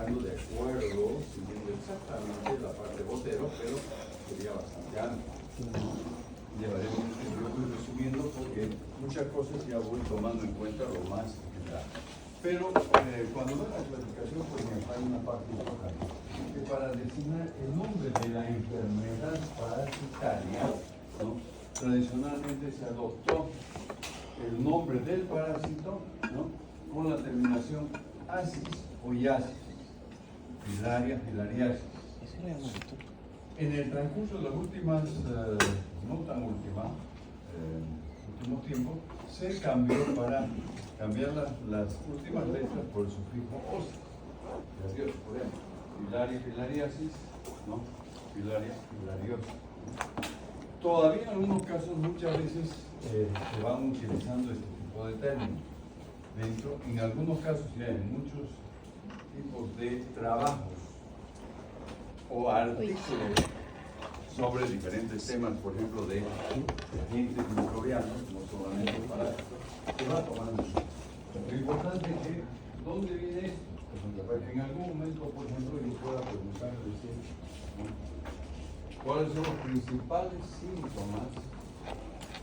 explicando de acuerdo, siguiendo exactamente la parte de Botero, pero sería bastante amplio. Llevaremos un tiempo resumiendo porque muchas cosas ya voy tomando en cuenta lo más general. Pero cuando ve la clasificación, por ejemplo, hay una parte importante, que para designar el nombre de la enfermedad parasitaria, ¿no? Tradicionalmente se adoptó el nombre del parásito, ¿no? Con la terminación asis o yasis, filaria, filariasis. En el transcurso de las últimas, no tan últimos tiempos, se cambió para cambiar las últimas letras por el sufijo osis. Gracias, por ejemplo, filaria, filariasis, ¿no? Filaria, filariosis. Todavía en algunos casos, muchas veces se van utilizando este tipo de términos. En algunos casos, ya en muchos tipos de trabajos o artículos sobre diferentes temas, por ejemplo, de agentes microbianos, no solamente para se va tomando. Lo importante es que, ¿dónde viene esto? Para que en algún momento, por ejemplo, yo pueda preguntar, decir, ¿no? ¿Cuáles son los principales síntomas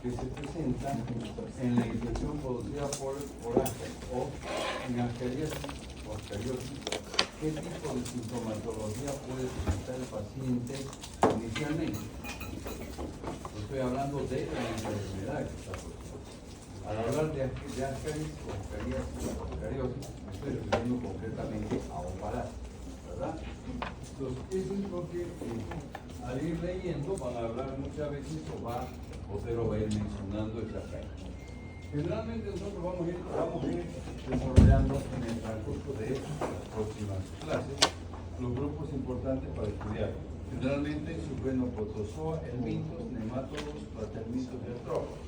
que se presentan en la infección producida por ácaros o en ascariosis? ¿Qué tipo de sintomatología puede presentar el paciente inicialmente? Estoy hablando de la enfermedad que está produciendo. Al hablar de ascariosis o ascariosis, me estoy refiriendo concretamente a un parásito, ¿verdad? Entonces, eso es lo que al ir leyendo van a hablar muchas veces Botero va a ir mencionando esa parte. Generalmente nosotros vamos a ir desarrollando en el transcurso de las próximas clases los grupos importantes para estudiar. Generalmente supreno protozoa, helmintos, nemátodos, platermitos y artrópodos.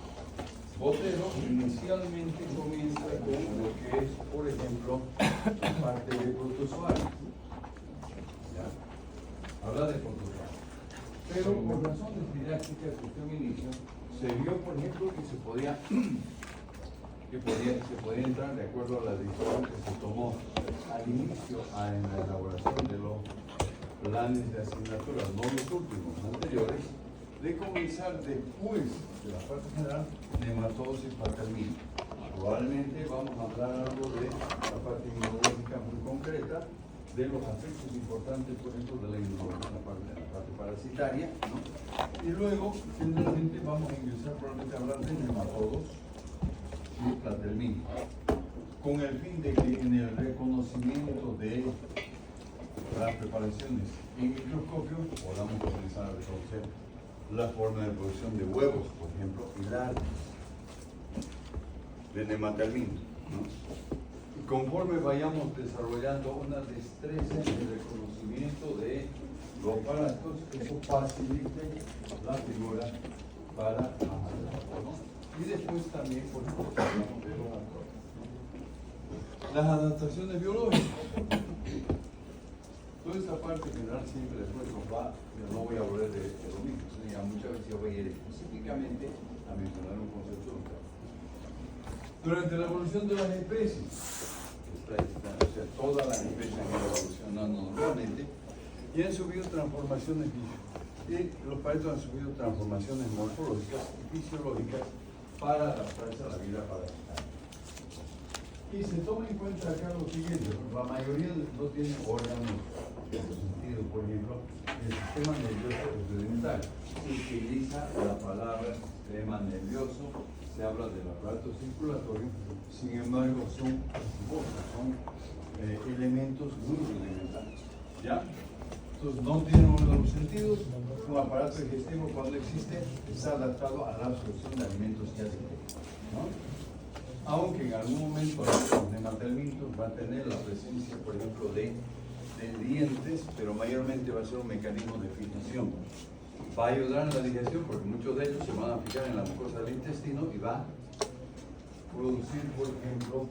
Botero inicialmente comienza con lo que es, por ejemplo, la parte de protozoarios. Habla de protozoarios. Pero por razones didácticas que usted me inicio, se vio, por ejemplo, que se podía entrar de acuerdo a la decisión que se tomó al inicio en la elaboración de los planes de asignatura, no los últimos, anteriores, de comenzar después de la parte general, nematodos y paterminos. Probablemente vamos a hablar algo de la parte inmunológica muy concreta, de los aspectos importantes, por ejemplo, de la inmunología, la parte parasitaria, ¿no? Y luego, generalmente, vamos a ingresar probablemente a hablar de nematodos y platerminos, con el fin de que en el reconocimiento de las preparaciones en microscopio podamos comenzar a reconocer la forma de producción de huevos, por ejemplo, y larvas de nematelminos, ¿no? Y conforme vayamos desarrollando una destreza en el reconocimiento de los parásitos, eso facilite la figura para más adelante, ¿no? Y después también, por ejemplo, hablamos de los actores. Las adaptaciones biológicas. Toda esta parte general siempre después nos va, yo no voy a volver de lo mismo, sino ya muchas veces yo voy a ir específicamente a mencionar un concepto local. Durante la evolución de las especies, o sea, todas las especies han ido evolucionando normalmente y han sufrido transformaciones y los parásitos han sufrido transformaciones morfológicas y fisiológicas para adaptarse a la vida parasitaria. Y se toma en cuenta acá lo siguiente, la mayoría no tiene órganos en su sentido, por ejemplo, el sistema nervioso rudimental. Se utiliza la palabra sistema nervioso, se habla del aparato circulatorio, sin embargo son elementos muy rudimentales, ¿ya? Entonces no tienen uno de los sentidos, un aparato digestivo cuando existe está adaptado a la absorción de alimentos ya digeridos, ¿no? Aunque en algún momento los nematelmitos va a tener la presencia, por ejemplo, de dientes, pero mayormente va a ser un mecanismo de fijación. Va a ayudar en la digestión porque muchos de ellos se van a fijar en la mucosa del intestino y va a producir, por ejemplo,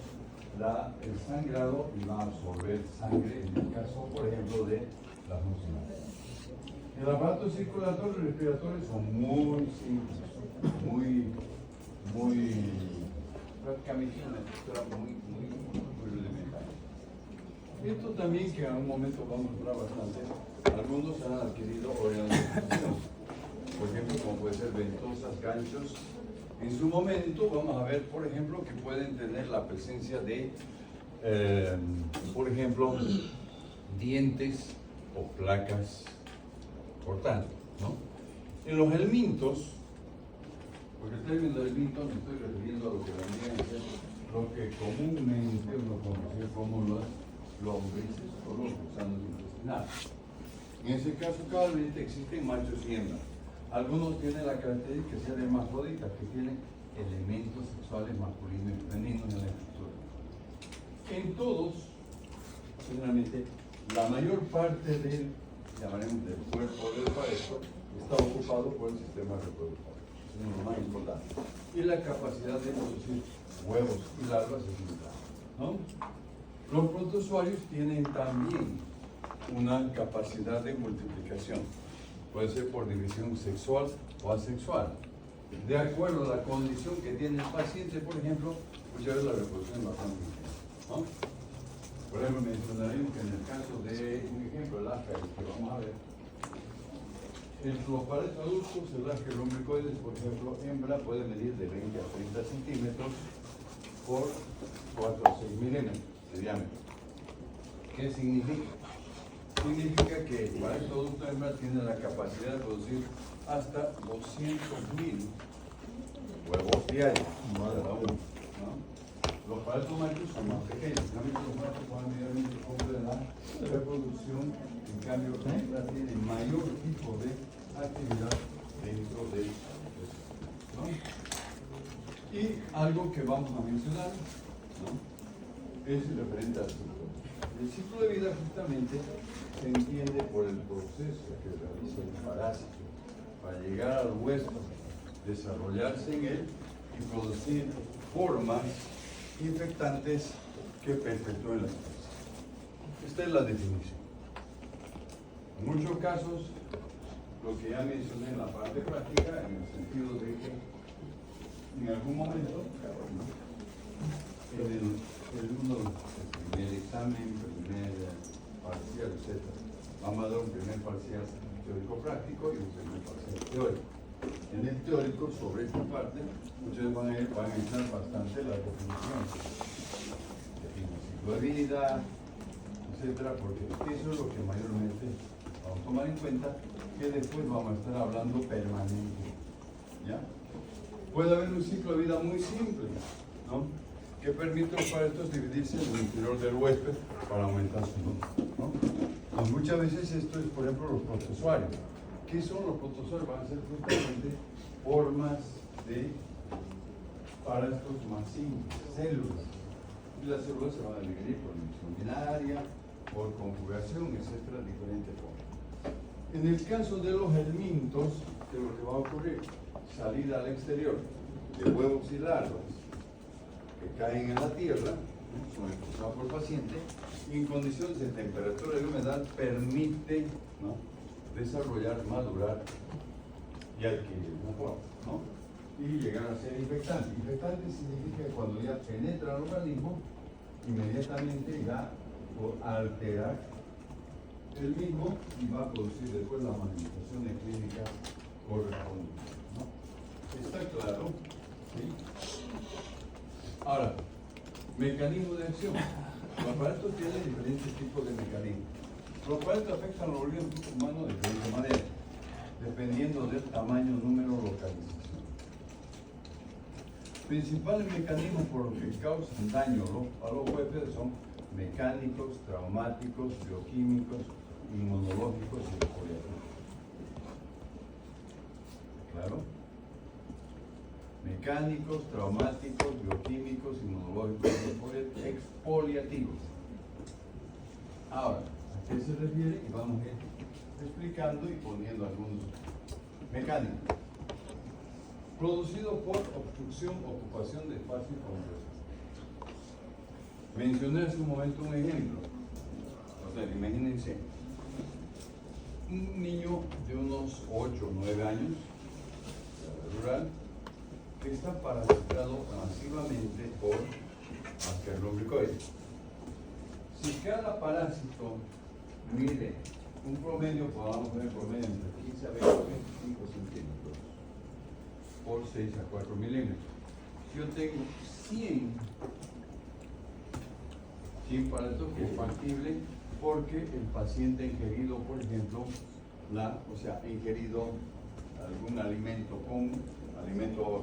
el sangrado y va a absorber sangre, en el caso, por ejemplo, de las muciladas. El aparato circulatorio y respiratorio son muy simples, prácticamente una estructura muy rudimental. Esto también que en algún momento vamos a hablar bastante, algunos han adquirido organelización, por ejemplo, como puede ser ventosas, ganchos. En su momento vamos a ver, por ejemplo, que pueden tener la presencia de, por ejemplo, dientes o placas cortantes, ¿no? En los helmintos, porque estoy viendo helmintos, me estoy refiriendo a lo que vendrían a ser lo que comúnmente uno conoce como los lombrices o los gusanos intestinales. En ese caso, cabalmente existen machos y hembras. Algunos tienen la característica de ser hermafroditas, que tienen elementos sexuales masculinos y femeninos en la estructura. En todos, generalmente, la mayor parte del, llamaremos, del cuerpo del parejo está ocupado por el sistema reproductor. Eso es lo más importante. Y la capacidad de producir huevos y larvas es limitada, ¿no? Los protozoarios tienen también una capacidad de multiplicación. Puede ser por división sexual o asexual. De acuerdo a la condición que tiene el paciente, por ejemplo, muchas veces la reproducción es bastante intensa, ¿no? Por ejemplo, mencionaremos que en el caso de un ejemplo, el Ascaris, que vamos a ver, los pares adultos, el Ascaris lumbricoides, por ejemplo, hembra puede medir de 20 a 30 centímetros por 4 a 6 milímetros de diámetro. ¿Qué significa? Significa que el pares adulto hembra tiene la capacidad de producir hasta 200.000 huevos diarios, cada uno, ¿no? Los pares machos son más pequeños, en cambio los machos van medianamente como de la reproducción, en cambio la hembra tiene mayor tipo de actividad dentro del ¿no? Y algo que vamos a mencionar, ¿no? Es referente al ciclo. El ciclo de vida justamente se entiende por el proceso que realiza el parásito para llegar al huésped, desarrollarse en él y producir formas infectantes que perpetúen la especie. Esta es la definición. En muchos casos, lo que ya mencioné en la parte práctica, en el sentido de que en algún momento, en el examen, primer parcial, etc., vamos a dar un primer parcial teórico-práctico y un primer parcial teórico. En el teórico, sobre esta parte, ustedes van a entrar bastante las definiciones. Define ciclo de vida, etcétera, porque eso es lo que mayormente vamos a tomar en cuenta, que después vamos a estar hablando permanente. ¿Ya? Puede haber un ciclo de vida muy simple, ¿no? Que permite a los parestos dividirse en el interior del huésped para aumentar su número, ¿no? Pues muchas veces esto es, por ejemplo, los protozoarios. ¿Qué son los protozoarios? Van a ser justamente formas de parestos más simples, células. Y las células se van a dividir por división binaria, por conjugación, etcétera, diferentes formas. En el caso de los helmintos, ¿qué es lo que va a ocurrir? Salida al exterior de huevos y larvas que caen en la tierra, son expulsados por el paciente, y en condiciones de temperatura y humedad permite, ¿no?, desarrollar, madurar y adquirir una forma, ¿no?, y llegar a ser infectante. Infectante significa que cuando ya penetra al organismo, inmediatamente va a alterar el mismo y va a producir después las manifestaciones clínicas correspondientes, ¿no? ¿Está claro? ¿Sí? Ahora, mecanismo de acción. Los aparatos tienen diferentes tipos de mecanismos. Los aparatos afectan al organismo humano de diferentes maneras, dependiendo del tamaño, número, localización. Principales mecanismos por los que causan daño a los huéspedes son mecánicos, traumáticos, bioquímicos, inmunológicos y expoliativos. ¿Claro? Mecánicos, traumáticos, bioquímicos, inmunológicos y expoliativos. Ahora, ¿a qué se refiere? Y vamos a ir explicando y poniendo algunos mecánicos. Producido por obstrucción, ocupación de espacio y congreso. Mencioné hace un momento un ejemplo. O sea, imagínense un niño de unos 8 o 9 años, rural, que está parasitado masivamente por Ascaris lumbricoides. Si cada parásito mide un promedio, podamos poner promedio entre 15 a 20 a 25 centímetros por 6 a 4 milímetros. Si yo tengo 100 parásitos, que es factible porque el paciente ha ingerido, por ejemplo, ha ingerido algún alimento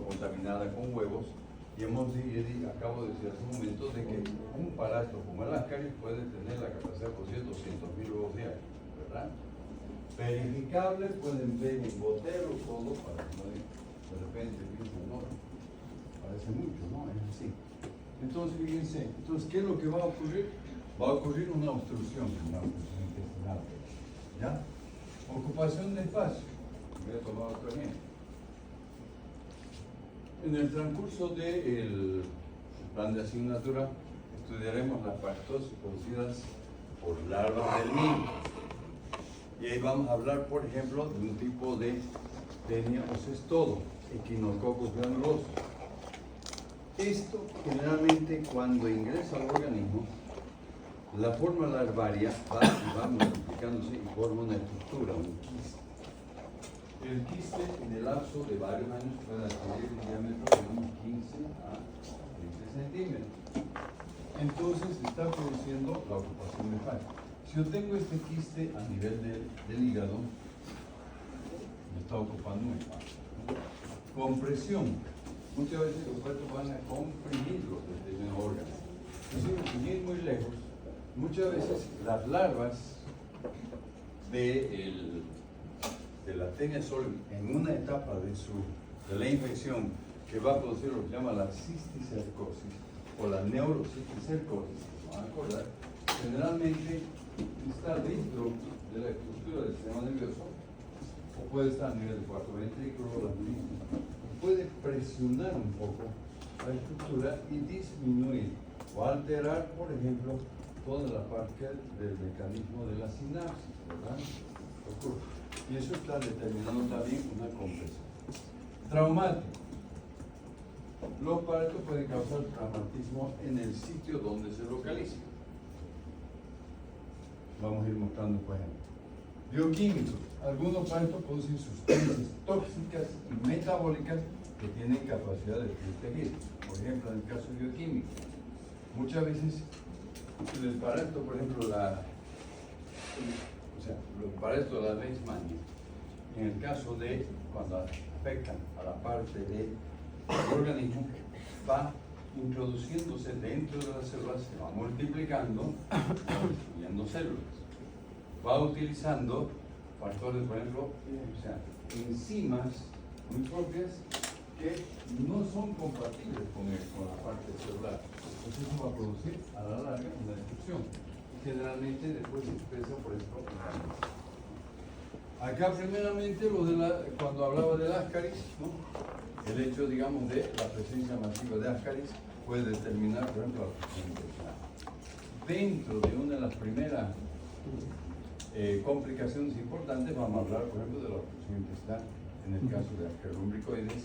contaminado con huevos, y acabo de decir hace un momento de que un parásito como el Ascaris puede tener la capacidad de producir 200.000 huevos diarios, ¿verdad? Verificable, pueden ver en gotero todo para que no de repente piensen, no, parece mucho, ¿no? Es así. Entonces, fíjense, ¿qué es lo que va a ocurrir? Va a ocurrir una obstrucción intestinal, ¿ya? Ocupación de espacio. Voy a tomar otro ejemplo. En el transcurso del plan de asignatura estudiaremos las parasitosis producidas por larvas del mico. Y ahí vamos a hablar, por ejemplo, de un tipo de Taenia ocestodo, Echinococcus granulosus. Esto generalmente cuando ingresa al organismo, la forma larvaria va multiplicándose y forma una estructura, un quiste. El quiste en el lapso de varios años puede adquirir un diámetro de unos 15 a 20 centímetros. Entonces está produciendo la ocupación de espacio. Si yo tengo este quiste a nivel del hígado, me está ocupando un espacio. Compresión. Muchas veces los cuerpos van a comprimir los determinados órganos. Entonces, sin ir muy lejos, muchas veces las larvas de la Taenia solvi en una etapa de la infección que va a producir lo que se llama la cisticercosis o la neurocisticercosis, se van a acordar, generalmente está dentro de la estructura del sistema nervioso o puede estar a nivel del cuarto ventrículo, las mismas. Puede presionar un poco la estructura y disminuir o alterar, por ejemplo, toda la parte del mecanismo de la sinapsis, ¿verdad? Ocurre. Y eso está determinando también una compresión. Traumático. Los parásitos pueden causar traumatismo en el sitio donde se localiza. Vamos a ir mostrando por ejemplo. Bioquímicos. Algunos parásitos producen sustancias tóxicas y metabólicas que tienen capacidad de destruir tejidos. Por ejemplo, en el caso bioquímico, muchas veces el parásito, por ejemplo, los parásitos de la leishmania, en el caso de cuando afectan a la parte del organismo, va introduciéndose dentro de las células, se va multiplicando, va destruyendo células. Va utilizando factores, por ejemplo, enzimas muy propias que no son compatibles con la parte celular. Entonces eso va a producir a la larga una destrucción. Generalmente después se expresa por esto. Acá primeramente cuando hablaba del Ascaris, ¿no? El hecho, digamos, de la presencia masiva de Ascaris puede determinar, por ejemplo, la obstrucción intestinal. Dentro de una de las primeras complicaciones importantes, vamos a hablar, por ejemplo, de la obstrucción intestinal en el caso de Ascaris lumbricoides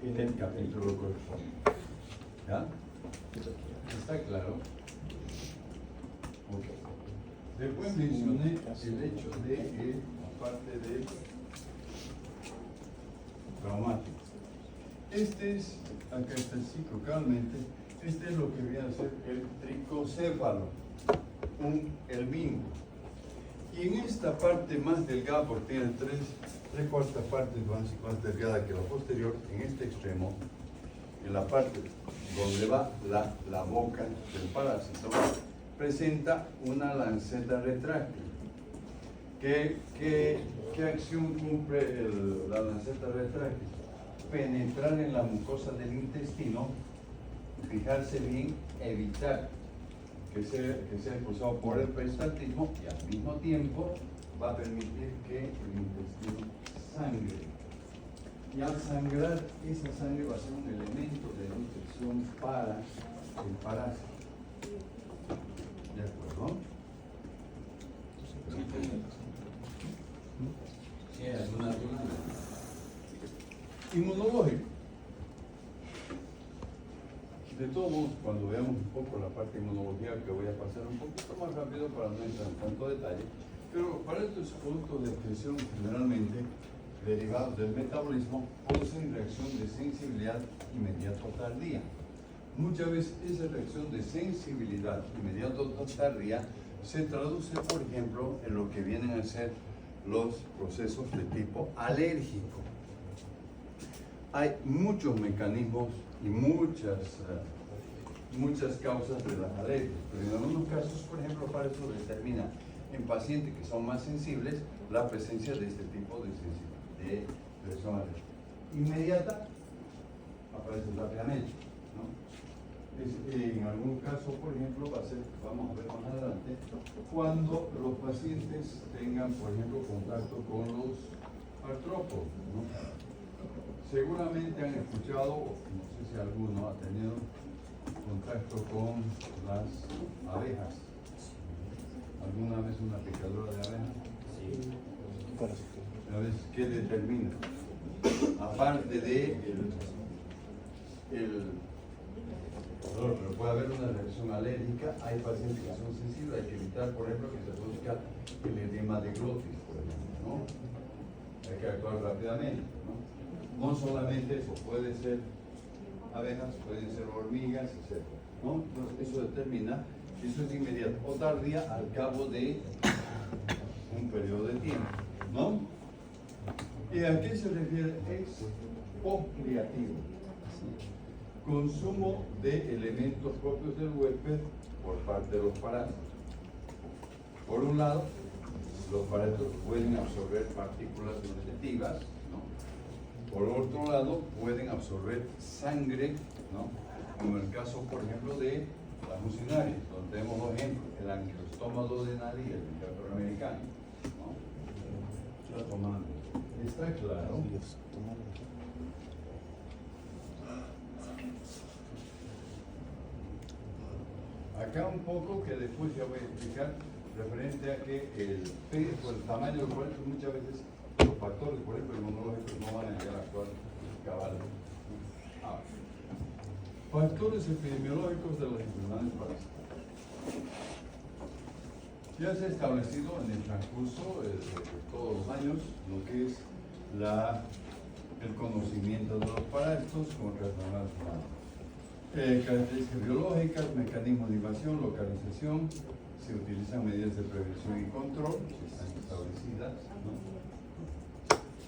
en el capítulo correspondiente. ¿Ya? ¿Está claro? Okay. Después mencioné el hecho de la parte del traumático. Acá está el ciclocalmente, este es lo que viene a ser el tricocéfalo, el bingo. Y en esta parte más delgada, porque tiene tres cuartas partes más delgada que la posterior, en este extremo, en la parte donde va la boca del parásito, presenta una lanceta retráctil. ¿Qué acción cumple la lanceta retráctil? Penetrar en la mucosa del intestino, fijarse bien, evitar que sea expulsado por el peristaltismo y al mismo tiempo va a permitir que el intestino sangre. Y al sangrar, esa sangre va a ser un elemento de nutrición para el parásito. ¿De acuerdo? Sí, alguna duda. Inmunológico. De todos modos, cuando veamos un poco la parte de inmunología, que voy a pasar un poquito más rápido para no entrar en tanto detalle. Pero para estos productos de expresión generalmente derivados del metabolismo producen reacción de sensibilidad inmediata o tardía. Muchas veces esa reacción de sensibilidad inmediata o tardía se traduce, por ejemplo, en lo que vienen a ser los procesos de tipo alérgico. Hay muchos mecanismos y muchas causas de las alergias, pero en algunos casos, por ejemplo, para eso determina en pacientes que son más sensibles la presencia de este tipo de reacción alérgica. Inmediata aparece rápidamente, ¿no? En algún caso, por ejemplo, va a ser, vamos a ver más adelante, cuando los pacientes tengan, por ejemplo, contacto con los artrópodos, ¿no? Seguramente han escuchado, no sé si alguno ha tenido contacto con las abejas. ¿Alguna vez una picadura de abeja? Sí. ¿Sabes qué determina? Aparte de el dolor, pero puede haber una reacción alérgica. Hay pacientes que son sensibles, hay que evitar, por ejemplo, que se produzca el edema de glotis, por ejemplo, ¿no? Hay que actuar rápidamente, ¿no? No solamente eso, puede ser abejas, pueden ser hormigas, etc., ¿no? Entonces eso determina, eso es inmediato o tardía al cabo de un periodo de tiempo, ¿no? ¿Y a qué se refiere? Es post-criativo. Consumo de elementos propios del huésped por parte de los parásitos. Por un lado, los parásitos pueden absorber partículas nutritivas, ¿no? Por otro lado, pueden absorber sangre, ¿no? Como en el caso, por ejemplo, de las mucinarias, donde tenemos dos ejemplos, el angiosperma duodenal y el ventilador americano, ¿no? Está tomando. ¿Está claro? Acá un poco que después ya voy a explicar referente a que el peso, el tamaño del cuerpo, muchas veces los factores, por ejemplo, inmunológicos no van a llegar a actuar cabal. Factores epidemiológicos de las enfermedades parasitarias. Ya se ha establecido en el transcurso de todos los años lo que es el conocimiento de los parásitos como enfermedades humanas. Características biológicas, mecanismos de invasión, localización, se utilizan medidas de prevención y control, que están establecidas, ¿no?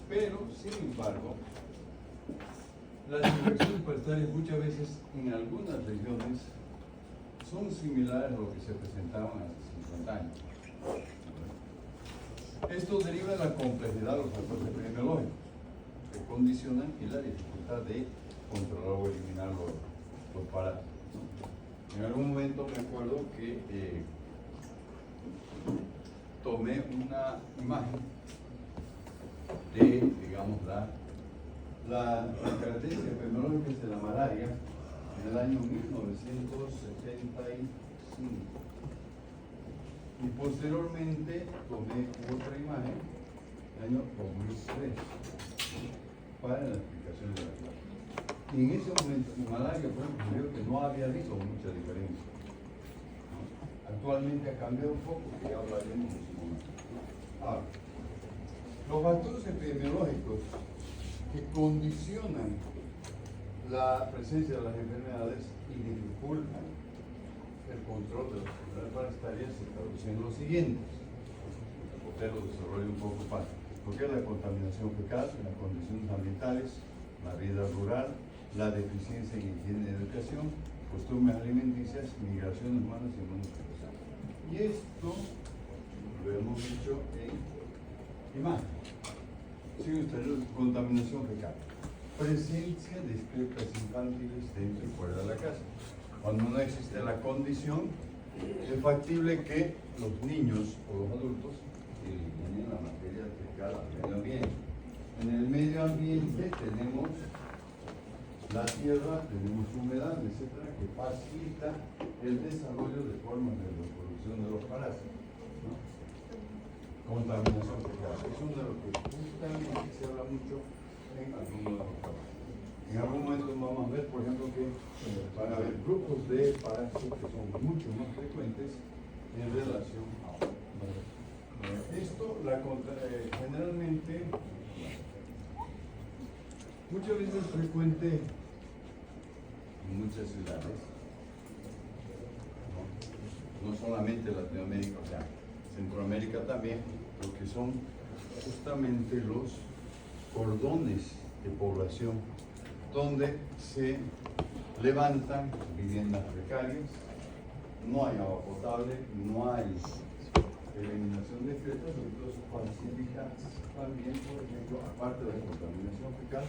Pero, sin embargo, las infecciones parasitarias muchas veces en algunas regiones son similares a lo que se presentaban hace 50 años. Esto deriva de la complejidad de los factores epidemiológicos que condicionan y la dificultad de controlar o eliminar los parásitos. En algún momento me acuerdo que tomé una imagen de, digamos, las características epidemiológicas de la malaria en el año 1975. Y posteriormente tomé otra imagen en el año 2003 para la explicación de la clase. Y en ese momento en malaria fue vio que no había habido mucha diferencia, ¿no? Actualmente ha cambiado un poco, que ya hablaremos en su momento. Ahora, los factores epidemiológicos que condicionan la presencia de las enfermedades y dificultan el control de las enfermedades parasitarias se traducen en los siguientes. Usted lo desarrolla un poco más. Lo que es la contaminación fecal, las condiciones ambientales, la vida rural, la deficiencia en higiene y educación, costumbres alimenticias, migraciones humanas y monoculturas. Y esto lo hemos dicho en imagen. Sigue usted, contaminación fecal. Presencia de excretas infantiles dentro y fuera de la casa. Cuando no existe la condición, es factible que los niños o los adultos eliminen la materia fecal al medio ambiente. En el medio ambiente tenemos la tierra, tenemos humedad, etcétera, que facilita el desarrollo de formas de reproducción de los parásitos, ¿no? Contaminación fecal. Es uno de los que justamente se habla mucho en algunos de los trabajos. En algún momento vamos a ver, por ejemplo, que van a haber grupos de parásitos que son mucho más frecuentes en relación a esto. Generalmente, muchas veces es frecuente en muchas ciudades, no solamente Latinoamérica, o sea, Centroamérica también, porque son justamente los cordones de población donde se levantan viviendas precarias, no hay agua potable, no hay eliminación de excretas, entonces facilita también, por ejemplo, aparte de la contaminación fecal,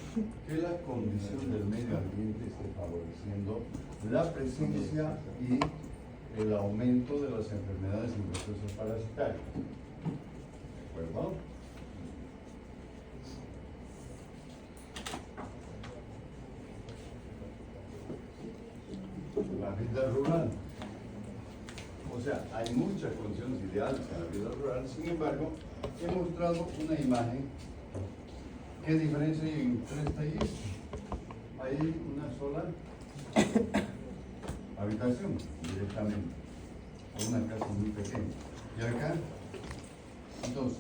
que la condición del medio ambiente esté favoreciendo la presencia y el aumento de las enfermedades infecciosas parasitarias. ¿De acuerdo? La vida rural. O sea, hay muchas condiciones ideales en la vida rural, sin embargo, he mostrado una imagen. ¿Qué diferencia hay entre esta y esta? Hay una sola habitación directamente, o una casa muy pequeña. Y acá, entonces,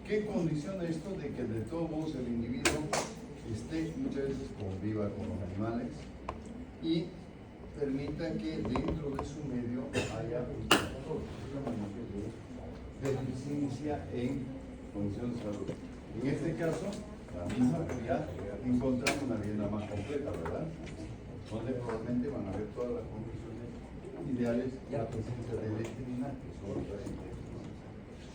¿qué condiciona esto de que de todos modos el individuo esté muchas veces conviva con los animales y permita que dentro de su medio haya deficiencia en condiciones de salud? En este caso, la misma ya encontramos una vivienda más completa, ¿verdad? Donde probablemente van a haber todas las condiciones ideales y la presencia de letrina, que son otras infecciones.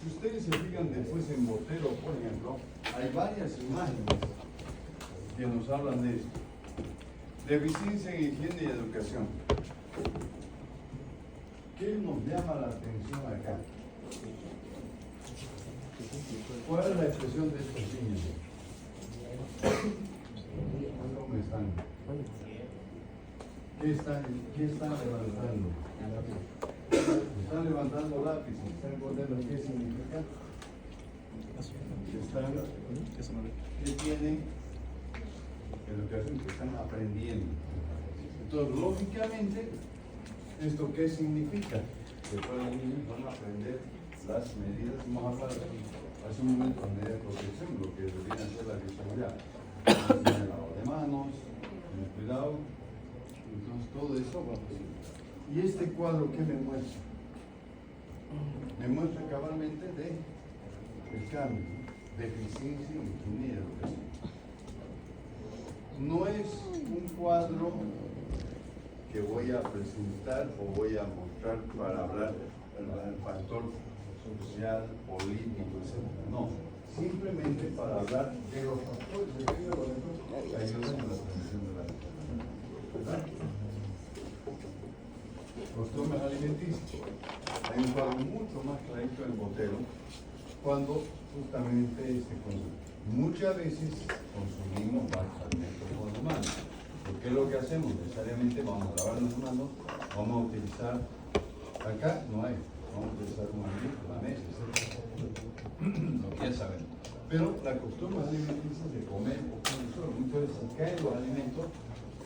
Si ustedes se fijan después en Botero, por ejemplo, hay varias imágenes que nos hablan de esto. Deficiencia en higiene y educación. ¿Qué nos llama la atención acá? ¿Cuál es la expresión de estos niños? ¿Cómo están? ¿Qué están levantando? Están levantando lápices. ¿Están encontrando qué significa? ¿Qué tienen? Educación, que están aprendiendo. Entonces, lógicamente, ¿esto qué significa? Que todos los niños van a aprender las medidas, vamos a hablar hace un momento de medidas de protección, lo que deberían ser la bioseguridad. El lavado de manos, el cuidado, entonces todo eso va a pasar. ¿Y este cuadro qué me muestra? Me muestra cabalmente el cambio, deficiencia en higiene y educación. No es un cuadro que voy a presentar o voy a mostrar para hablar del factor social, político, etc. No, simplemente para hablar de los factores de vida que ayudan a la prevención de la enfermedad. Costumbres alimenticias. Hay un cuadro mucho más clarito en Botero cuando justamente muchas veces consumimos varios alimentos humanos. Porque es lo que hacemos, necesariamente vamos a lavar las manos, vamos a utilizar, acá no hay, vamos a utilizar un alimento, la mesa, etc. Lo que ya saben. Pero la costumbre alimenticia de comer solo, muchas veces acá en los alimentos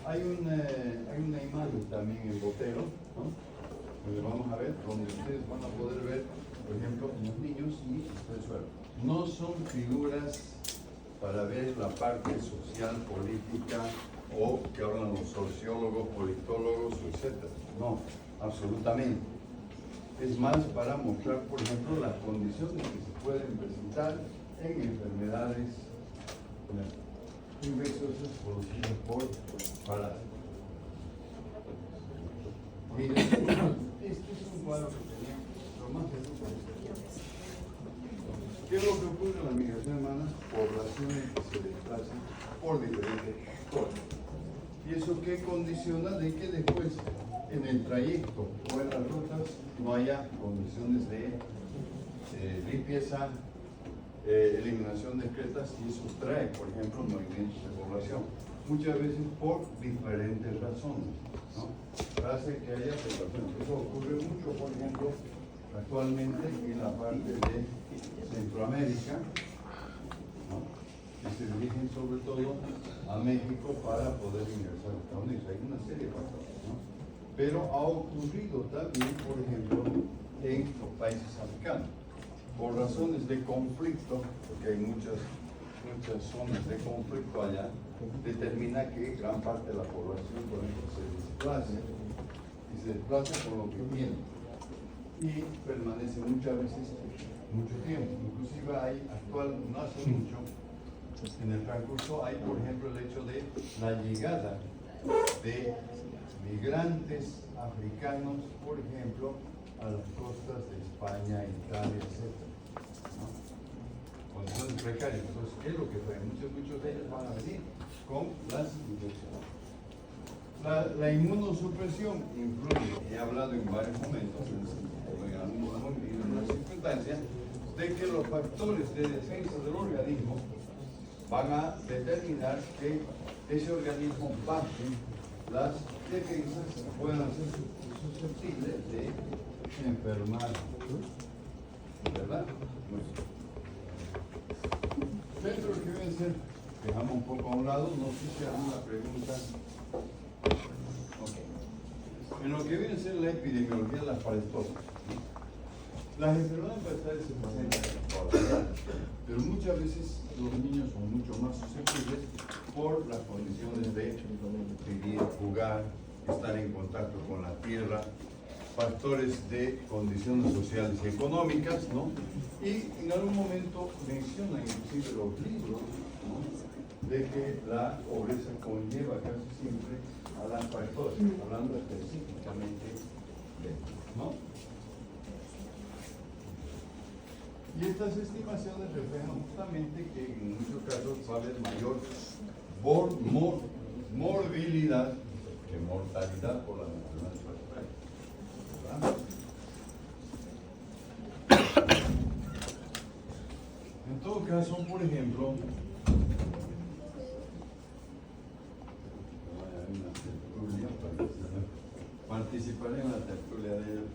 hay una imagen también en Botero, ¿no? Donde vamos a ver, donde ustedes van a poder ver, por ejemplo, los niños y el suelo. No son figuras para ver la parte social, política, o que hablan los sociólogos, politólogos, etc. No, absolutamente. Es más para mostrar, por ejemplo, las condiciones que se pueden presentar en enfermedades infecciosas producidas por parásitos. Miren, este es un cuadro que tenía lo más de. ¿Qué es lo que ocurre en la migración humana? Poblaciones que se desplazan por diferentes factores. ¿Y eso qué condiciona de que después en el trayecto o en las rutas no haya condiciones de limpieza, eliminación de excretas, y eso trae, por ejemplo, movimientos de población? Muchas veces por diferentes razones, ¿no? Hace que haya afectaciones. Eso ocurre mucho, por ejemplo, actualmente en la parte de Centroamérica, ¿no? que se dirigen sobre todo a México para poder ingresar a Estados Unidos. Hay una serie de factores, ¿no? Pero ha ocurrido también, por ejemplo, en los países africanos, por razones de conflicto, porque hay muchas zonas de conflicto allá, determina que gran parte de la población, por ejemplo, se desplaza con lo que tiene y permanece muchas veces mucho tiempo. Inclusive hay no hace mucho, en el transcurso hay, por ejemplo, el hecho de la llegada de migrantes africanos, por ejemplo, a las costas de España, Italia, etc. ¿No? Condiciones precarias. Entonces, ¿qué es lo que fue? Muchos de ellos van a venir con las inyecciones. La inmunosupresión influye, he hablado en varios momentos, en una circunstancia, de que los factores de defensa del organismo van a determinar que ese organismo baje las defensas y puedan ser susceptibles de enfermar. ¿Verdad? Dentro de lo que debe ser, dejamos un poco a un lado, no sé si hay alguna pregunta. Okay. En lo que viene a ser la epidemiología de las parestosas, las enfermedades parestales se presentan en todas las edades, pero muchas veces los niños son mucho más susceptibles por las condiciones de vivir, jugar, estar en contacto con la tierra, factores de condiciones sociales y económicas, ¿no? Y en algún momento mencionan inclusive los libros, ¿no?, de que la pobreza conlleva casi siempre a las parestosas, hablando específicamente de esto, ¿no? Y estas estimaciones reflejan justamente que en muchos casos va a haber mayor morbilidad que mortalidad por las enfermedades parestosas. En todo caso, por ejemplo, participaré en la tertulia de ellos.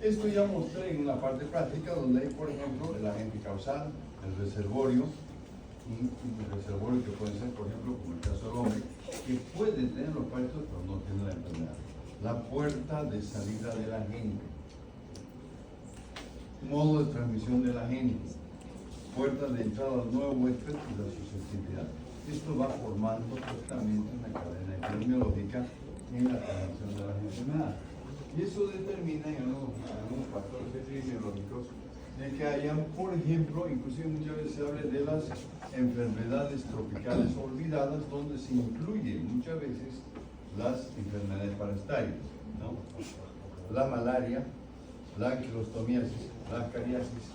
Esto ya mostré en una parte práctica donde hay, por ejemplo, el agente causal, el reservorio, un reservorio que puede ser, por ejemplo, como el caso del hombre, que puede tener los partos pero no tiene la enfermedad. La puerta de salida del agente, modo de transmisión del agente, puerta de entrada al nuevo huésped y la susceptibilidad. Esto va formando justamente una cadena epidemiológica en la transmisión de las enfermedades. Y eso determina en algunos factores epidemiológicos de que hayan, por ejemplo, inclusive muchas veces se habla de las enfermedades tropicales olvidadas, donde se incluyen muchas veces las enfermedades parasitarias, ¿no? La malaria, la anquilostomiasis, la cariasis,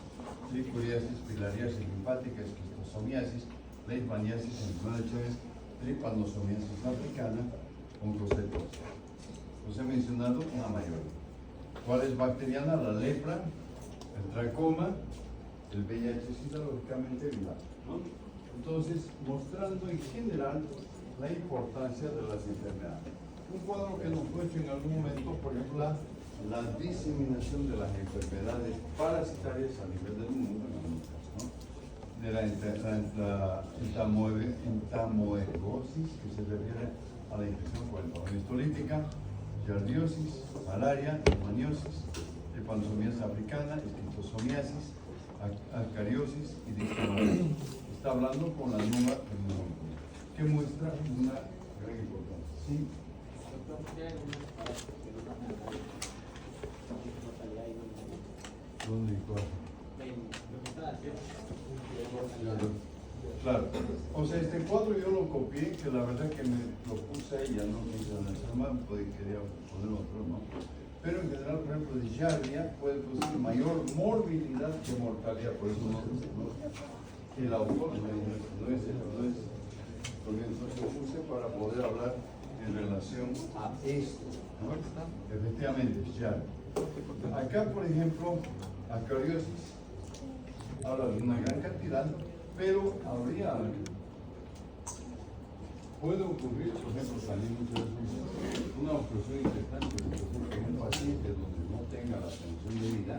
licuriasis, filariasis linfática, esquistosomiasis, leishmaniasis, enfermedad de Chagas, tripanosomiasis africana, oncocetos. Os he mencionado una mayoría. ¿Cuál es bacteriana? La lepra, el tracoma, el VIH-Sida, lógicamente viral, ¿no? Entonces, mostrando en general la importancia de las enfermedades. Un cuadro que nos muestra en algún momento, por ejemplo, la diseminación de las enfermedades parasitarias a nivel del mundo, en algunos casos, ¿no? De la entamoebosis, que se refiere a la infección por enfermedad histolítica, giardiosis, malaria, leishmaniosis, tripanosomiasis africana, esquistosomiasis, ascariosis y distromaliosis. Está hablando con la nueva terminología, que muestra una gran importancia. ¿Sí? ¿Dónde y cuál? Claro. O sea, este cuadro yo lo copié, que la verdad que me lo puse ahí, ya no me hice la semana, quería poner otro, ¿no? Pero en general, por ejemplo, de Giardia puede producir mayor morbilidad que mortalidad, por eso no el autor no es, porque entonces lo puse para poder hablar en relación a esto, ¿no? Efectivamente, Giardia. Acá, por ejemplo, ascariosis habla de una gran cantidad, pero puede ocurrir, por ejemplo, salir muchas veces una obstrucción intestinal, en un paciente donde no tenga la atención debida,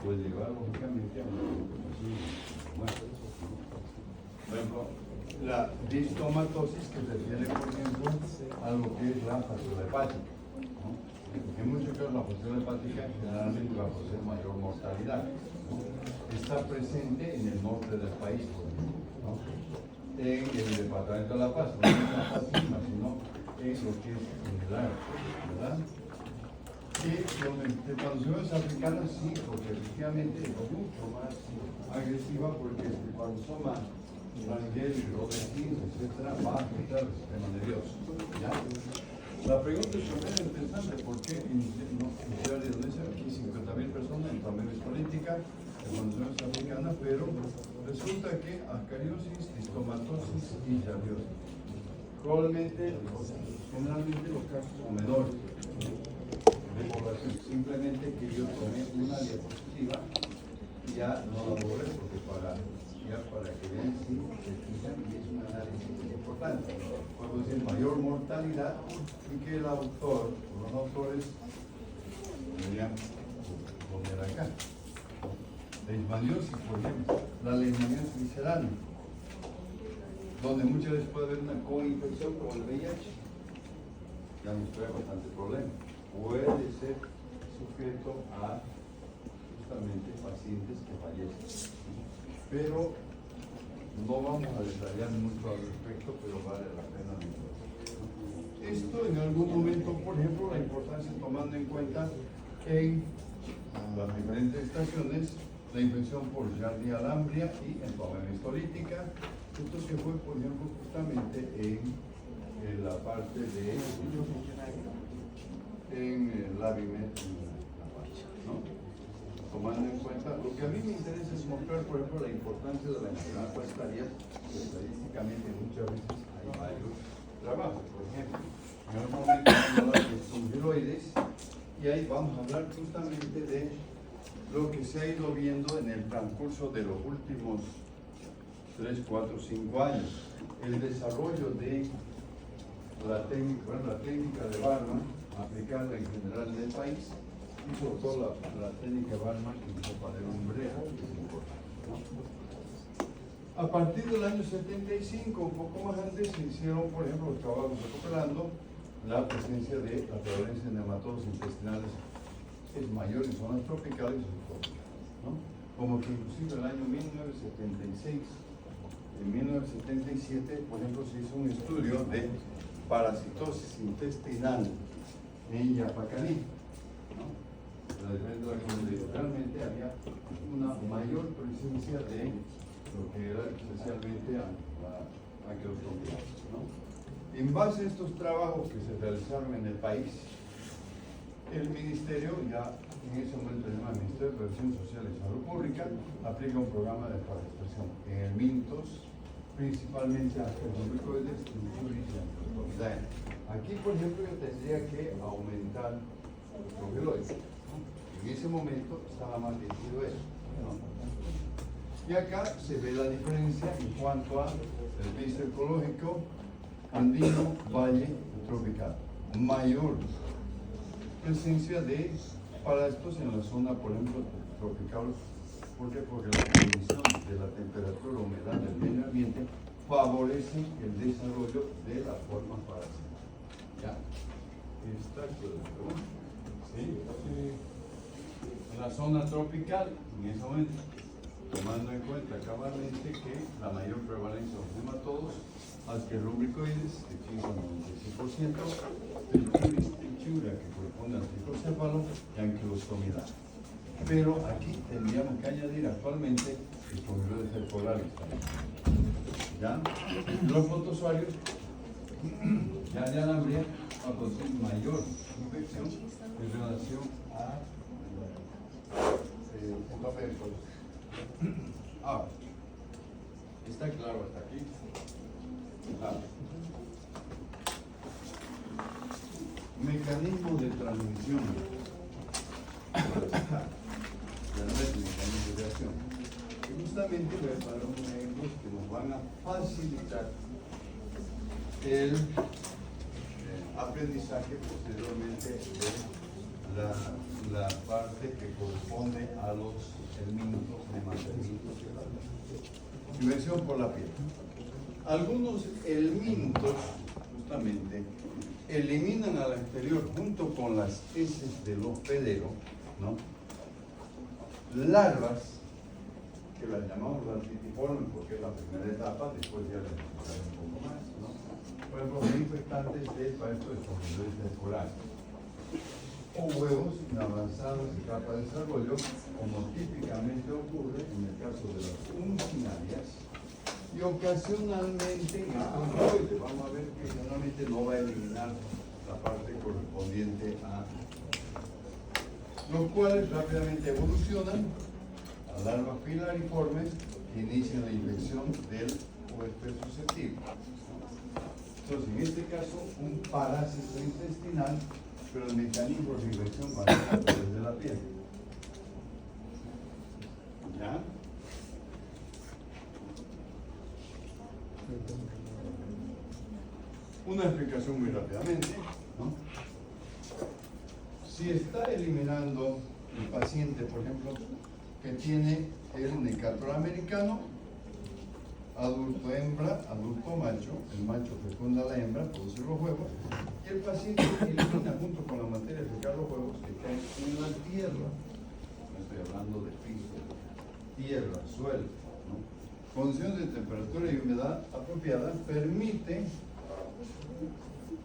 puede llevar lógicamente a una complicación de muerte. Por ejemplo, distomatosis, que se refiere, por ejemplo, a lo que es la fasciola hepática, ¿no? En muchos casos la fasciola hepática generalmente va a poseer mayor mortalidad, ¿no? Está presente en el norte del país, por ejemplo, ¿no? En el departamento de La Paz, no en La Paz misma, sino en lo que es en el área, ¿verdad? Y los enfermedades africanas sí, porque efectivamente es mucho más agresiva, porque el parosoma Rangel, Robertino, etcétera, va a afectar el sistema nervioso, ¿ya? La pregunta es súper interesante, ¿por qué en Sierra Leone aquí 50.000 personas en familia política, enfermedades africanas, pero resulta que ascariosis, distomatosis y rabiosis? Probablemente, generalmente los casos son menores de población, simplemente que yo tomé una diapositiva y ya no la borré porque para que vean si se fijan, y es un análisis importante, puedo decir mayor mortalidad y que el autor, los autores deberían poner acá. Leishmaniosis, por ejemplo, la leishmaniosis visceral, donde muchas veces puede haber una coinfección como el VIH, ya nos trae bastante problema. Puede ser sujeto a justamente pacientes que fallecen. Pero no vamos a detallar mucho al respecto, pero vale la pena mencionar. Esto en algún momento, por ejemplo, la importancia tomando en cuenta en las diferentes estaciones la infección por Giardia lamblia y enfermedad histolítica. Esto que fue, por ejemplo, justamente en la parte de en la Vimet, ¿no? Tomando en cuenta, lo que a mí me interesa es mostrar, por ejemplo, la importancia de la enfermedad parasitaria, que estadísticamente muchas veces hay varios trabajos. Por ejemplo, en algún momento vamos a hablar de espongiloides, y ahí vamos a hablar justamente de lo que se ha ido viendo en el transcurso de los últimos 3, 4, 5 años. El desarrollo de la técnica de Barman, aplicada en general en el país, y sobre todo la técnica Barman en sopa de lumbrera, que es importante, ¿no? A partir del año 75, un poco más antes, se hicieron, por ejemplo, los trabajos recuperando la presencia de la prevalencia de nematodos intestinales es mayor en zonas tropicales y subtropicales, ¿no? Como que inclusive en el año 1976, en 1977, por ejemplo, se hizo un estudio de parasitosis intestinal en Yapacaní, ¿no? La defensa de la comunidad, realmente había una mayor presencia de lo que era especialmente la aqueostomía, ¿no? En base a estos trabajos que se realizaron en el país, el Ministerio, ya en ese momento se llama Ministerio de Previsión Social y Salud Pública, aplica un programa de forestación en el Mintos, principalmente a Aspergillosis, Trichuris y Antropomidae. Aquí, por ejemplo, yo tendría que aumentar los progeloides, ¿no? En ese momento estaba más dirigido eso, ¿no? Y acá se ve la diferencia en cuanto a servicio ecológico andino, valle tropical. Mayor presencia de parásitos en la zona, por ejemplo, tropical. ¿Por qué? Porque la condición de la temperatura, humedad del medio ambiente favorece el desarrollo de la forma parasitaria. ¿Ya? ¿Está claro? ¿Sí? En la zona tropical, en ese momento, tomando en cuenta cabalmente que la mayor prevalencia de los nematodos, asquerrubricoides, que chingan el 95%, trichura, que corresponde al tricocéfalo, y anquilostomida. Pero aquí tendríamos que añadir actualmente el progeloides herpolaris. ¿Ya? Los protozoarios, ya de alambria, va a producir mayor infección en relación a ahora, ¿está claro hasta aquí? Mecanismo de transmisión. Ya no es mecanismo de acción. Y justamente voy a dar unos ejemplos que nos van a facilitar el aprendizaje posteriormente de la parte que corresponde a los helmintos, nematodos y la infección por la piel. Algunos elementos, justamente, eliminan al exterior junto con las heces del hospedero, ¿no? Larvas, que las llamamos larvitiformes porque es la primera etapa, después ya les explicaré un poco más, ¿no? Por ejemplo, los infectantes de pasto de corredores escolares, o huevos en avanzada etapa de desarrollo, como típicamente ocurre en el caso de las uncinarias, y ocasionalmente en estos vamos a ver que generalmente no va a eliminar la parte correspondiente a los cuales rápidamente evolucionan a larvas pilariformes que inician la infección del huésped susceptible. Entonces, en este caso, un parásito intestinal, pero el mecanismo de infección va a través de la piel. ¿Ya? Una explicación muy rápidamente, ¿no? Si está eliminando el paciente, por ejemplo, que tiene el Necator americano, adulto hembra, adulto macho, el macho fecunda a la hembra, produce los huevos, y el paciente elimina junto con la materia fecal los huevos que caen en la tierra. No estoy hablando de piso, tierra, suelo, ¿no? Condiciones de temperatura y humedad apropiada permite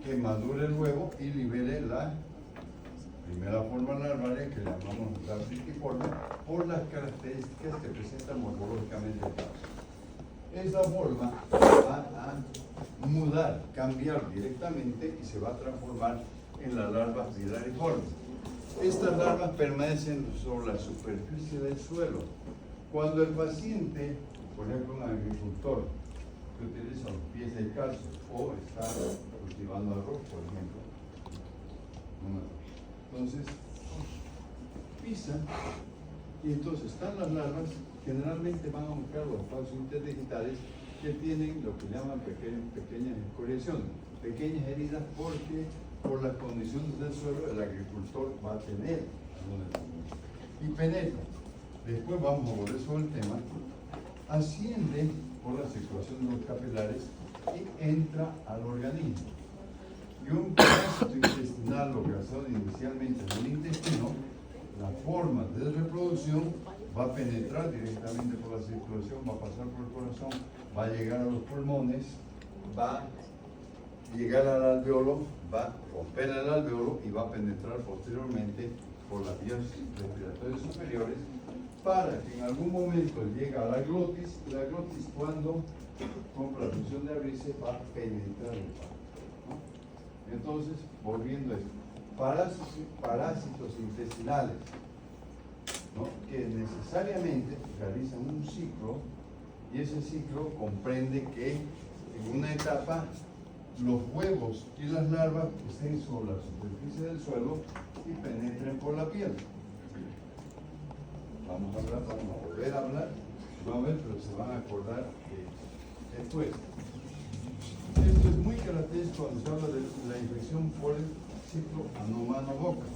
que madure el huevo y libere la primera forma larvaria que llamamos larvitiforme por las características que presenta morfológicamente el caso. Esa forma va a mudar, cambiar directamente y se va a transformar en las larvas pilariformes. Estas larvas permanecen sobre la superficie del suelo. Cuando el paciente, por ejemplo un agricultor que utiliza los pies descalzos o está cultivando arroz, por ejemplo, entonces pisa y entonces están las larvas, generalmente van a buscar los espacios interdigitales que tienen lo que llaman pequeñas escoriaciones, pequeñas heridas, porque por las condiciones del suelo el agricultor va a tener alguna enfermedad y penetra. Después vamos a volver sobre el tema, asciende por la circulación de los capilares y entra al organismo. Y un parásito intestinal localizado inicialmente en el intestino, la forma de reproducción va a penetrar directamente por la circulación, va a pasar por el corazón, va a llegar a los pulmones, va a llegar al alveolo, va a romper el alveolo y va a penetrar posteriormente por las vías respiratorias superiores para que en algún momento llegue a la glotis, y la glotis cuando con la función de abrirse va a penetrar el párpado. Entonces, volviendo a esto, parásitos intestinales, ¿no? Que necesariamente realizan un ciclo, y ese ciclo comprende que en una etapa los huevos y las larvas estén sobre la superficie del suelo y penetren por la piel. Vamos a volver a hablar, vamos a ver, pero se van a acordar después. Esto es muy característico cuando se habla de la infección por el ciclo ano-mano-boca.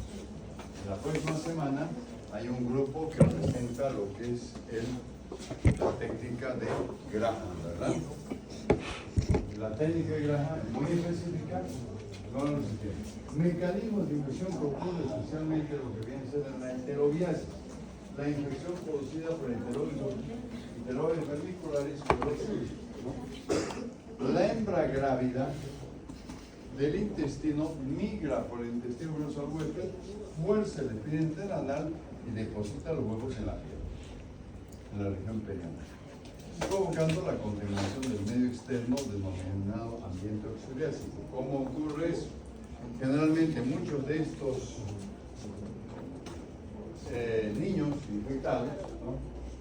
La próxima semana hay un grupo que presenta lo que es la técnica de Graham, ¿verdad? La técnica de Graham es muy específica, no lo entiendo. Mecanismos de infección que ocurre especialmente lo que viene a ser la enterobiasis, la infección producida por enteroides vermiculares, ¿no? La hembra grávida del intestino migra por el intestino grueso al huésped, fuerza el epidente anal y deposita los huevos en la piel, en la región perianal, provocando la contaminación del medio externo denominado ambiente oxidriásico. ¿Cómo ocurre eso? Generalmente muchos de estos niños infectados, ¿no?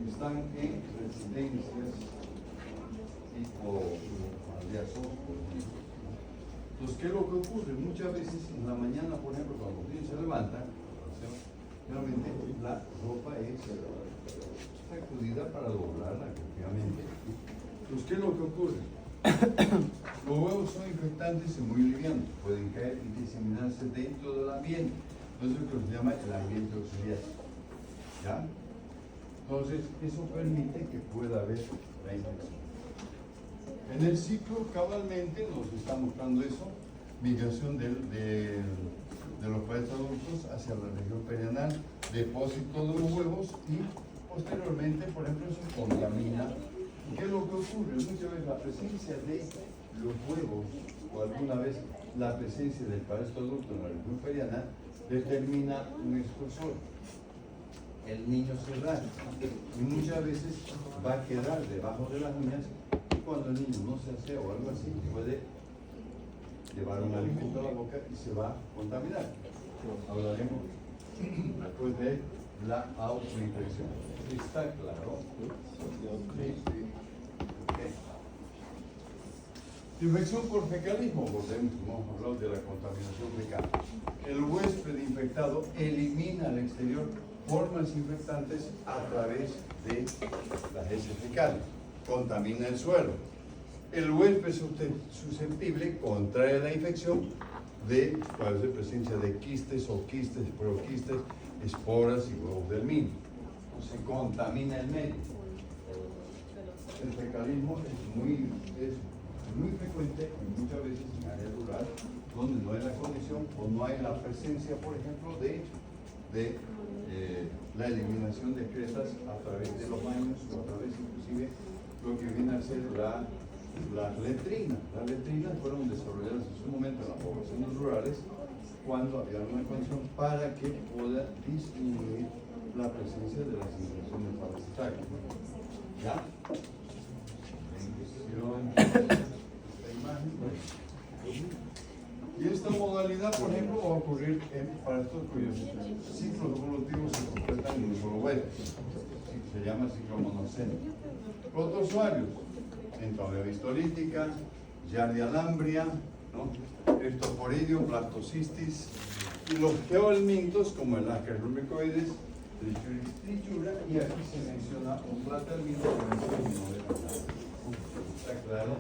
Están en residencias tipo aldeazos. Entonces, ¿qué es lo que ocurre? Muchas veces en la mañana, por ejemplo, cuando los niños se levantan, realmente la ropa es sacudida para doblarla, efectivamente. Entonces, ¿qué es lo que ocurre? Los huevos son infectantes y muy livianos, pueden caer y diseminarse dentro del ambiente. Entonces, es lo que se llama el ambiente auxiliar. ¿Ya? Entonces, eso permite que pueda haber la infección. En el ciclo cabalmente nos está mostrando eso, migración de los pares adultos hacia la región perianal, depósito de los huevos y posteriormente, por ejemplo, eso contamina. ¿Qué es lo que ocurre? Muchas veces la presencia de los huevos o alguna vez la presencia del paresto adulto en la región perianal determina un expulsor. El niño se da y muchas veces va a quedar debajo de las uñas y cuando el niño no se asea o algo así puede llevar un alimento a la boca y se va a contaminar. Hablaremos después de la autoinfección. ¿Está claro? Sí. Okay. Infección por fecalismo, volvemos, hemos hablado de la contaminación fecal. El huésped infectado elimina al exterior formas infectantes a través de las heces fecales, contamina el suelo. El huésped susceptible contrae la infección de cualquier presencia de quistes o quistes, proquistes, esporas y huevos del mismo. Se contamina el medio. El fecalismo es muy frecuente y muchas veces en área rural donde no hay la condición o no hay la presencia, por ejemplo, de la eliminación de excretas a través de los baños o a través inclusive lo que viene a ser las letrinas. Las letrinas fueron desarrolladas en su momento en las poblaciones rurales cuando había una condición para que pueda disminuir la presencia de las infecciones parasitarias. ¿Ya? Esta imagen. Y esta modalidad, por ejemplo, va a ocurrir para estos cuyos ciclos evolutivos se completan en un solo huevo. Se llama ciclo monocénico. Protozoarios, entomia histolítica, Giardia lambria, ¿no? Estoporidio, Blastocistis, y los geohelmintos como el Acarus rubicoides, Trichura, y aquí se menciona un platalmino que menciona de la. ¿Está claro?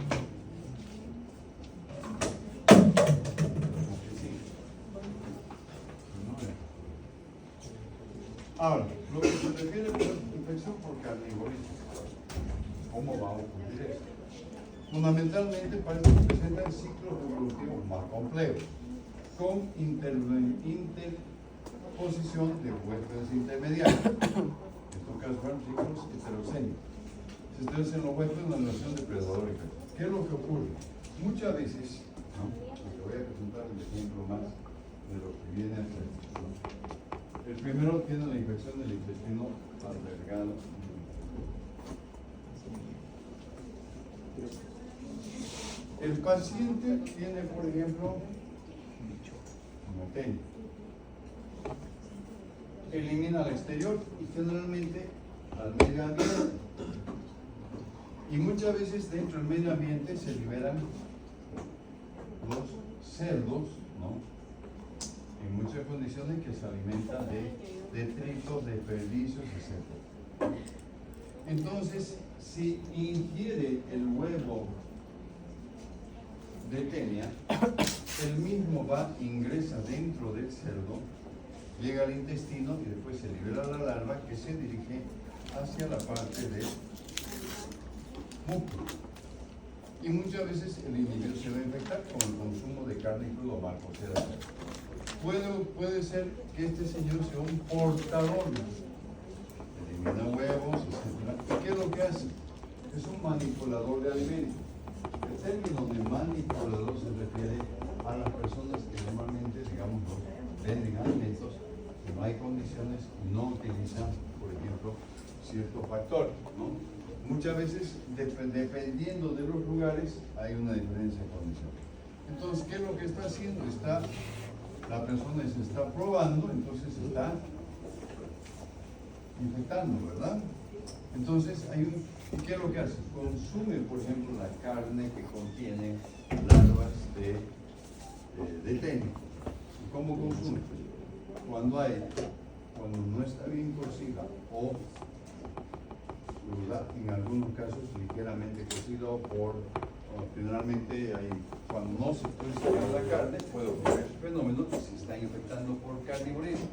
Ahora, lo que se refiere a infección por carnivorismo, ¿cómo va a ocurrir esto? Fundamentalmente parece que presentan ciclos evolutivos más complejos, con interposición de huéspedes intermediarios. En estos casos fueron ciclos heterocénicos. Se establecen los huéspedes en la relación depredador y predator. ¿Qué es lo que ocurre? Muchas veces, ¿no? Porque voy a presentar un ejemplo más de lo que viene a ser, ¿no? El primero tiene la infección del intestino delgado. El paciente tiene, por ejemplo, una tenia. Elimina al exterior y generalmente al medio ambiente. Y muchas veces dentro del medio ambiente se liberan los cerdos, ¿no? En muchas condiciones que se alimentan de detritos, desperdicios, etc. Entonces, si ingiere el huevo de tenia, el mismo ingresa dentro del cerdo, llega al intestino y después se libera la larva que se dirige hacia la parte del músculo. Y muchas veces el individuo se va a infectar con el consumo de carne cruda o mal cocida. Puede ser que este señor sea un portador, elimina huevos, etc. ¿Qué es lo que hace? Es un manipulador de alimentos. El término de manipulador se refiere a las personas que normalmente, digamos, venden alimentos que no hay condiciones, no utilizan, por ejemplo, ciertos factores, ¿no? Muchas veces, dependiendo de los lugares, hay una diferencia de condiciones. Entonces, ¿qué es lo que está haciendo? La persona se está probando, entonces se está infectando, ¿verdad? Entonces, ¿qué es lo que hace? Consume, por ejemplo, la carne que contiene larvas de tenia. ¿Y cómo consume? Cuando no está bien cocida o en algunos casos ligeramente cocido generalmente cuando no se puede sacar la carne puede ocurrir el fenómeno que se está infectando por carnivorismo.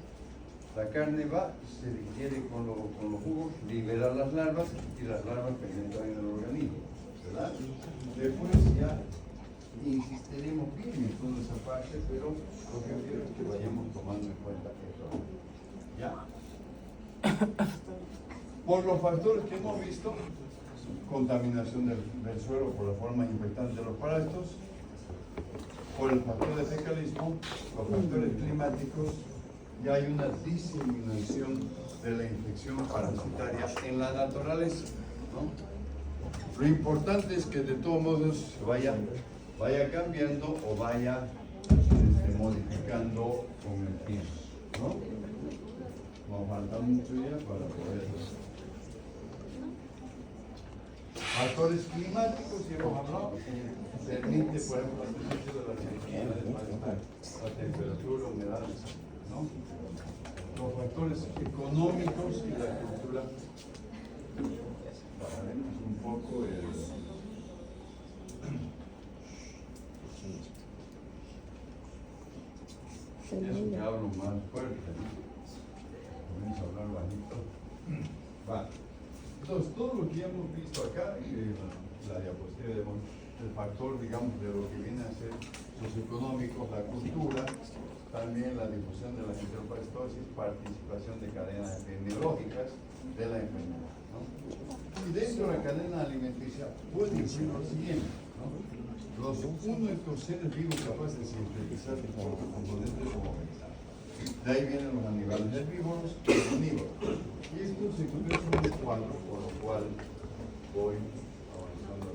La carne se digiere con los jugos, libera las larvas y las larvas penetran en el organismo. ¿verdad? Después ya insistiremos bien en toda esa parte, pero lo que quiero es que vayamos tomando en cuenta esto. ¿Ya? Por los factores que hemos visto, contaminación del suelo por la forma infectante de los parásitos, por el factor de fecalismo, los factores climáticos, ya hay una diseminación de la infección parasitaria en la naturaleza, ¿no? Lo importante es que de todos modos vaya cambiando o vaya modificando con el tiempo, ¿no? Nos falta mucho ya para poder. Factores climáticos, si hemos hablado, permite, por ejemplo, el ejercicio de las enfermedades, la temperatura, humedad, ¿no? Los factores económicos y la cultura. Bajaremos un poco eso que hablo más fuerte, ¿no? Vamos a hablar bajito. Va. Entonces, todo lo que ya hemos visto acá, la diapositiva del factor, digamos, de lo que viene a ser socioeconómico, la cultura, también la difusión de la enteroparasitosis, participación de cadenas epidemiológicas de la enfermedad, ¿no? Y dentro de la cadena alimenticia puede decir lo siguiente, ¿no? Los únicos seres vivos capaces de sintetizar por componentes como vegetales. De ahí vienen los animales herbívoros y los omnívoros. Y esto se expresa en un cuadro, por lo cual voy avanzando.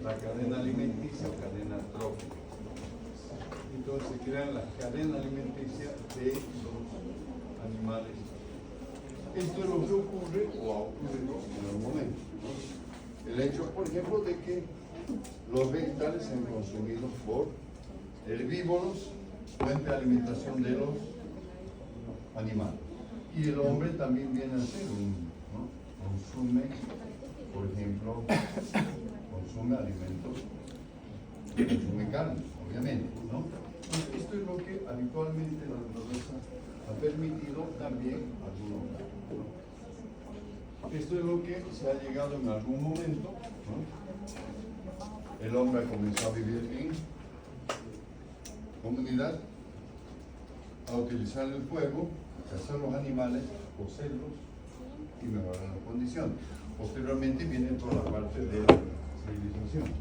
La cadena alimenticia o cadena trófica. Entonces se crea la cadena alimenticia de los animales. Esto es lo que ocurre o ha ocurrido en los momentos, ¿no? El hecho, por ejemplo, de que los vegetales sean consumidos por herbívoros, fuente de alimentación de los animales. Y el hombre también viene a ser ¿no? Consume, por ejemplo, consume alimentos, consume carne, obviamente, ¿no? Entonces, esto es lo que habitualmente la naturaleza ha permitido también algunos casos, ¿no? Esto es lo que se ha llegado en algún momento, ¿no? El hombre ha comenzado a vivir en comunidad, a utilizar el fuego, cazar los animales, cocerlos y mejorar las condiciones. Posteriormente viene toda la parte de la civilización.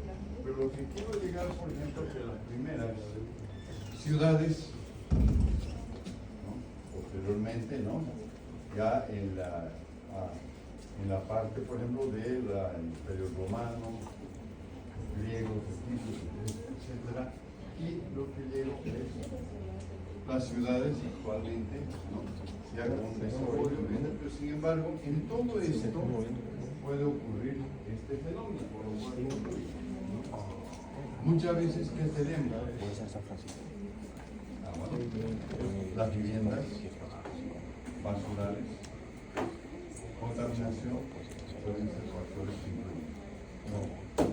Pero lo que quiero llegar, por ejemplo, es que las primeras ciudades, ¿no? Posteriormente, ¿no? Ya en la parte, por ejemplo, del Imperio Romano, griegos, egipcios, etc. Y lo que llegó es las ciudades actualmente, ¿no? Ya con desarrollo, pero sin embargo, en todo esto puede ocurrir este fenómeno, por lo cual muchas veces que tenemos las viviendas basurales, contaminación, pueden ser factores incluidos.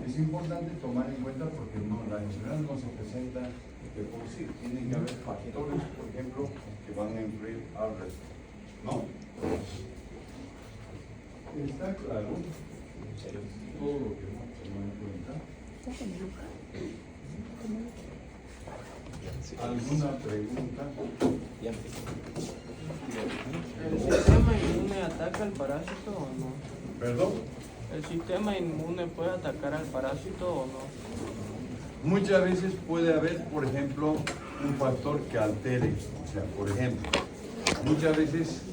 Es importante tomar en cuenta porque la enfermedad no se presenta de por sí, tienen que haber factores, por ejemplo, que van a influir al resto, ¿no? Está claro todo lo que hemos tomado en cuenta. ¿Alguna pregunta? ¿El sistema inmune ataca al parásito o no? ¿Perdón? ¿El sistema inmune puede atacar al parásito o no? Muchas veces puede haber, por ejemplo, un factor que altere. O sea, por ejemplo, muchas veces